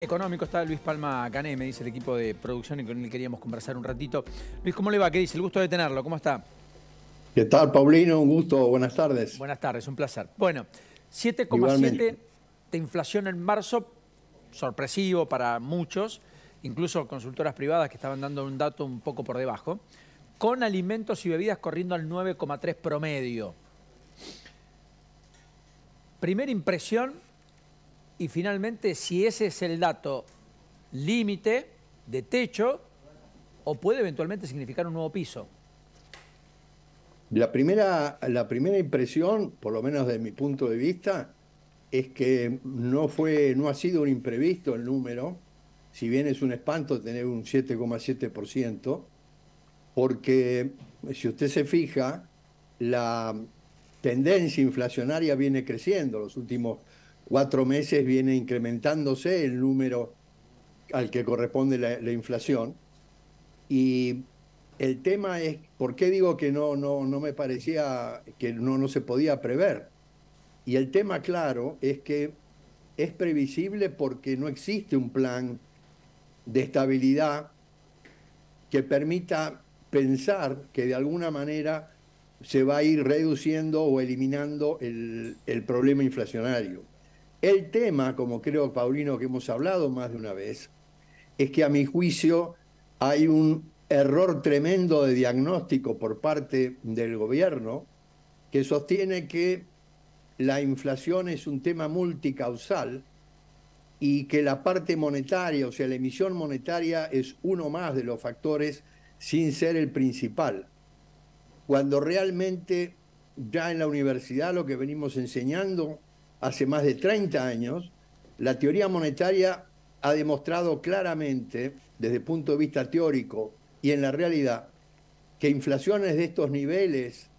Económico está Luis Palma Cané, me dice el equipo de producción y con él queríamos conversar un ratito. Luis, ¿cómo le va? ¿Qué dice? El gusto de tenerlo, ¿cómo está? ¿Qué tal, Paulino? Un gusto, buenas tardes. Buenas tardes, un placer. Bueno, 7,7 Igualmente. de inflación en marzo, sorpresivo para muchos, incluso consultoras privadas que estaban dando un dato un poco por debajo, con alimentos y bebidas corriendo al 9,3 promedio. Primera impresión y finalmente si ese es el dato límite de techo o puede eventualmente significar un nuevo piso. La primera impresión, por lo menos de mi punto de vista, es que no ha sido un imprevisto el número, si bien es un espanto tener un 7,7%, porque si usted se fija, la tendencia inflacionaria viene creciendo. Los últimos 4 meses viene incrementándose el número al que corresponde la inflación. Y el tema es, ¿por qué digo que no me parecía que no se podía prever? Y el tema, claro, es que es previsible porque no existe un plan de estabilidad que permita pensar que de alguna manera se va a ir reduciendo o eliminando el problema inflacionario. El tema, como creo, Paulino, que hemos hablado más de una vez, es que a mi juicio hay un error tremendo de diagnóstico por parte del gobierno que sostiene que la inflación es un tema multicausal y que la parte monetaria, o sea, la emisión monetaria es uno más de los factores sin ser el principal. Cuando realmente ya en la universidad lo que venimos enseñando hace más de 30 años, la teoría monetaria ha demostrado claramente, desde el punto de vista teórico y en la realidad, que inflaciones de estos niveles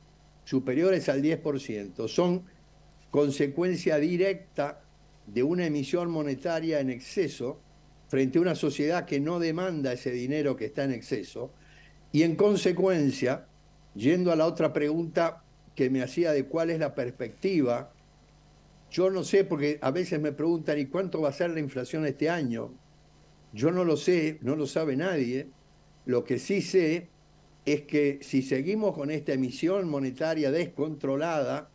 superiores al 10% son consecuencia directa de una emisión monetaria en exceso frente a una sociedad que no demanda ese dinero que está en exceso y en consecuencia, yendo a la otra pregunta que me hacía de cuál es la perspectiva, yo no sé, porque a veces me preguntan, ¿y cuánto va a ser la inflación este año? Yo no lo sé, no lo sabe nadie. Lo que sí sé es que si seguimos con esta emisión monetaria descontrolada,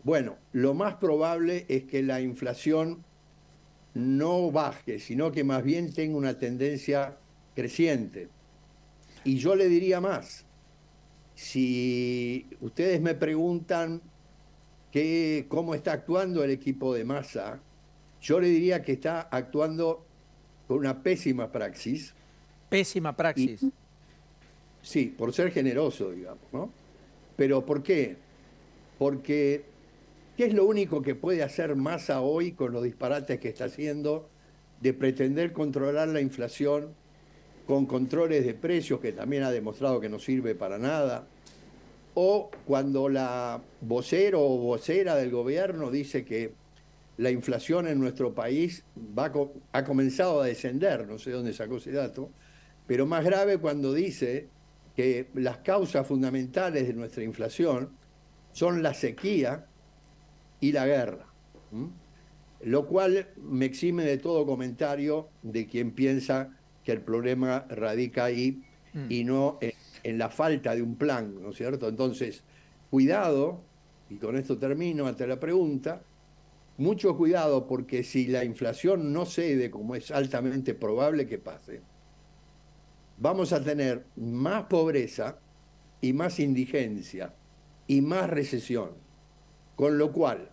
bueno, lo más probable es que la inflación no baje, sino que más bien tenga una tendencia creciente. Y yo le diría más, si ustedes me preguntan cómo está actuando el equipo de Massa, yo le diría que está actuando con una pésima praxis. Pésima Y praxis. sí, por ser generoso, digamos, ¿no? Pero ¿por qué? Porque ¿qué es lo único que puede hacer Massa hoy con los disparates que está haciendo de pretender controlar la inflación con controles de precios que también ha demostrado que no sirve para nada? O cuando la vocero o vocera del gobierno dice que la inflación en nuestro país ha comenzado a descender, no sé dónde sacó ese dato, pero más grave cuando dice que las causas fundamentales de nuestra inflación son la sequía y la guerra. ¿Mm? Lo cual me exime de todo comentario de quien piensa que el problema radica ahí Mm. y no en la falta de un plan, ¿no es cierto? Entonces, cuidado, y con esto termino ante la pregunta, mucho cuidado porque si la inflación no cede, como es altamente probable que pase, vamos a tener más pobreza y más indigencia y más recesión. Con lo cual,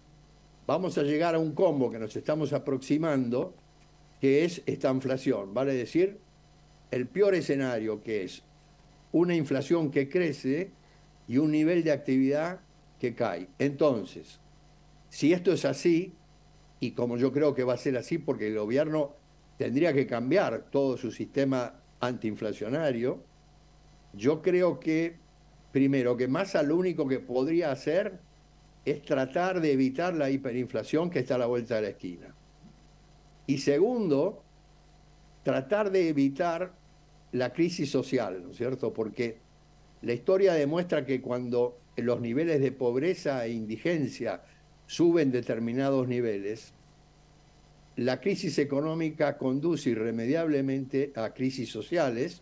vamos a llegar a un combo que nos estamos aproximando, que es esta inflación. Vale decir, el peor escenario que es una inflación que crece y un nivel de actividad que cae. Entonces, si esto es así, y como yo creo que va a ser así porque el gobierno tendría que cambiar todo su sistema antiinflacionario, yo creo que, primero, que Massa lo único que podría hacer es tratar de evitar la hiperinflación que está a la vuelta de la esquina. Y segundo, tratar de evitar la crisis social, ¿no es cierto? Porque la historia demuestra que cuando los niveles de pobreza e indigencia suben determinados niveles, la crisis económica conduce irremediablemente a crisis sociales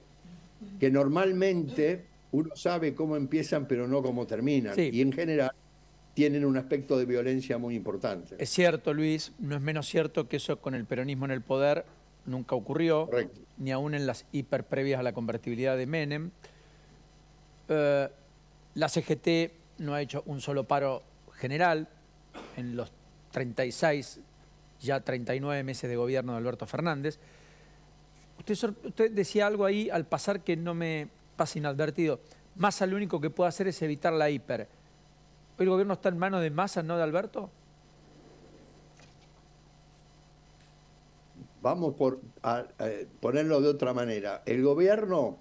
que normalmente uno sabe cómo empiezan pero no cómo terminan. Sí. Y en general tienen un aspecto de violencia muy importante. Es cierto, Luis, no es menos cierto que eso con el peronismo en el poder nunca ocurrió, Correcto. ni aún en las hiper previas a la convertibilidad de Menem. La CGT no ha hecho un solo paro general en los 36, ya 39 meses de gobierno de Alberto Fernández. Usted decía algo ahí al pasar que no me pasa inadvertido. Massa lo único que puede hacer es evitar la hiper. ¿El gobierno está en manos de Massa, no de Alberto? Vamos a ponerlo de otra manera. El gobierno,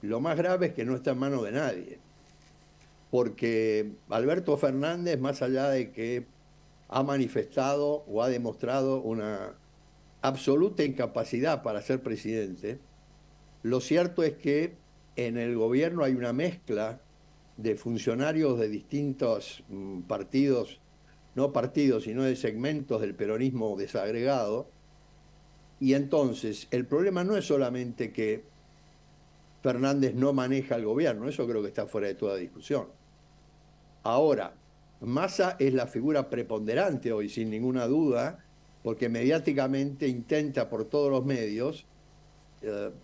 lo más grave es que no está en manos de nadie. Porque Alberto Fernández, más allá de que ha manifestado o ha demostrado una absoluta incapacidad para ser presidente, lo cierto es que en el gobierno hay una mezcla de funcionarios de distintos partidos, no partidos, sino de segmentos del peronismo desagregado. Y entonces el problema no es solamente que Fernández no maneja el gobierno, eso creo que está fuera de toda discusión. Ahora, Massa es la figura preponderante hoy, sin ninguna duda, porque mediáticamente intenta por todos los medios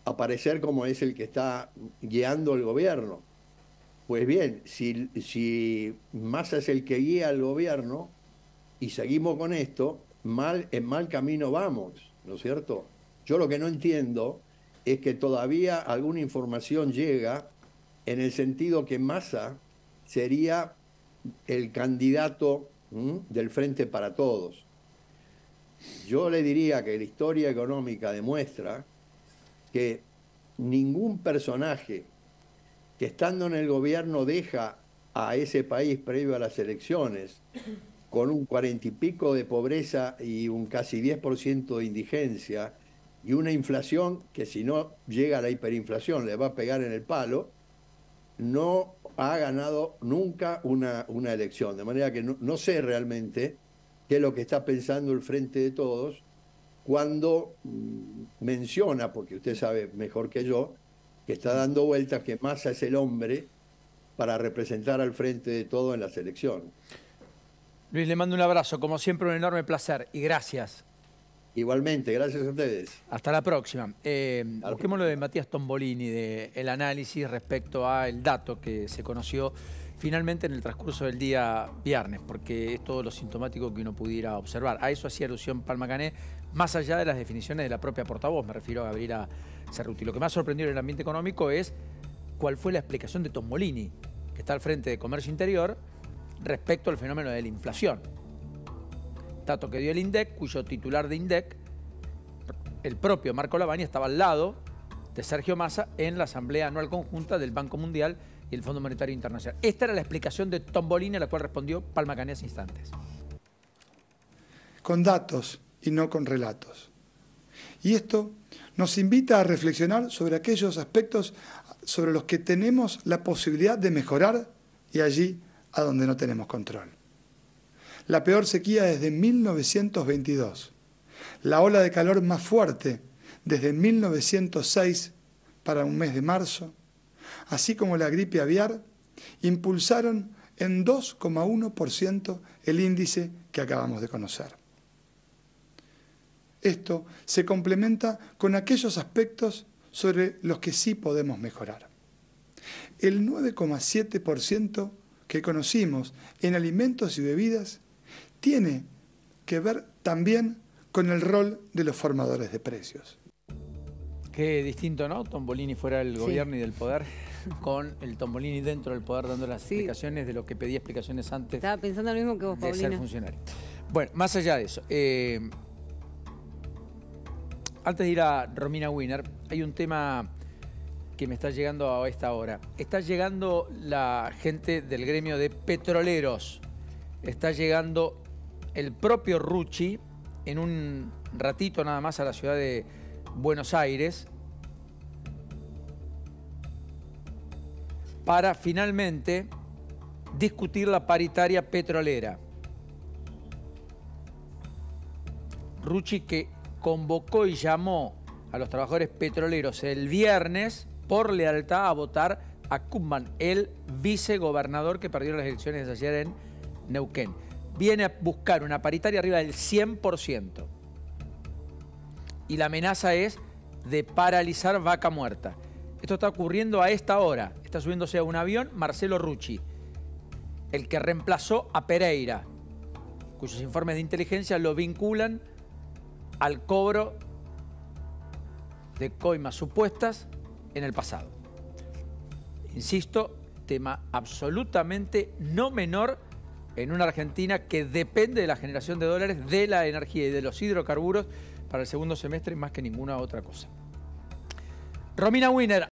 aparecer como es el que está guiando el gobierno. Pues bien, si Massa es el que guía al gobierno y seguimos con esto, en mal camino vamos, ¿no es cierto? Yo lo que no entiendo es que todavía alguna información llega en el sentido que Massa sería el candidato del Frente para Todos. Yo le diría que la historia económica demuestra que ningún personaje que estando en el gobierno deja a ese país previo a las elecciones con un 40 y pico de pobreza y un casi 10% de indigencia y una inflación que si no llega a la hiperinflación le va a pegar en el palo, no ha ganado nunca una elección. De manera que no sé realmente qué es lo que está pensando el Frente de Todos cuando menciona, porque usted sabe mejor que yo, que está dando vueltas que Massa es el hombre para representar al Frente de Todos en las elecciones. Luis, le mando un abrazo, como siempre un enorme placer y gracias. Igualmente, gracias a ustedes. Hasta la próxima. Busquemos lo de Matías Tombolini, del análisis respecto al dato que se conoció finalmente en el transcurso del día viernes, porque es todo lo sintomático que uno pudiera observar. A eso hacía alusión Palma Cané, más allá de las definiciones de la propia portavoz, me refiero a Gabriela Cerruti. Lo que más sorprendió en el ambiente económico es cuál fue la explicación de Tombolini, que está al frente de Comercio Interior, respecto al fenómeno de la inflación. Dato que dio el INDEC, cuyo titular de INDEC, el propio Marco Lavagna, estaba al lado de Sergio Massa en la Asamblea Anual Conjunta del Banco Mundial y el Fondo Monetario Internacional. Esta era la explicación de Tombolini, a la cual respondió Palma Cané hace instantes. Con datos y no con relatos. Y esto nos invita a reflexionar sobre aquellos aspectos sobre los que tenemos la posibilidad de mejorar y allí a donde no tenemos control. La peor sequía desde 1922, la ola de calor más fuerte desde 1906 para un mes de marzo, así como la gripe aviar, impulsaron en 2,1% el índice que acabamos de conocer. Esto se complementa con aquellos aspectos sobre los que sí podemos mejorar. El 9,7% que conocimos en alimentos y bebidas tiene que ver también con el rol de los formadores de precios. Qué distinto, ¿no? Tombolini fuera del gobierno y del poder, con el Tombolini dentro del poder dando las explicaciones de lo que pedía explicaciones antes. Estaba pensando lo mismo que vos, Paulino. De ser funcionario. Bueno, más allá de eso, antes de ir a Romina Wiener, hay un tema que me está llegando a esta hora. Está llegando la gente del gremio de petroleros. Está llegando el propio Rucci en un ratito nada más a la ciudad de Buenos Aires para finalmente discutir la paritaria petrolera. Rucci, que convocó y llamó a los trabajadores petroleros el viernes por lealtad a votar a Koopman, el vicegobernador que perdió las elecciones de ayer en Neuquén. Viene a buscar una paritaria arriba del 100%. Y la amenaza es de paralizar Vaca Muerta. Esto está ocurriendo a esta hora. Está subiéndose a un avión Marcelo Rucci, el que reemplazó a Pereira, cuyos informes de inteligencia lo vinculan al cobro de coimas supuestas en el pasado. Insisto, tema absolutamente no menor en una Argentina que depende de la generación de dólares, de la energía y de los hidrocarburos para el segundo semestre más que ninguna otra cosa. Romina Winer,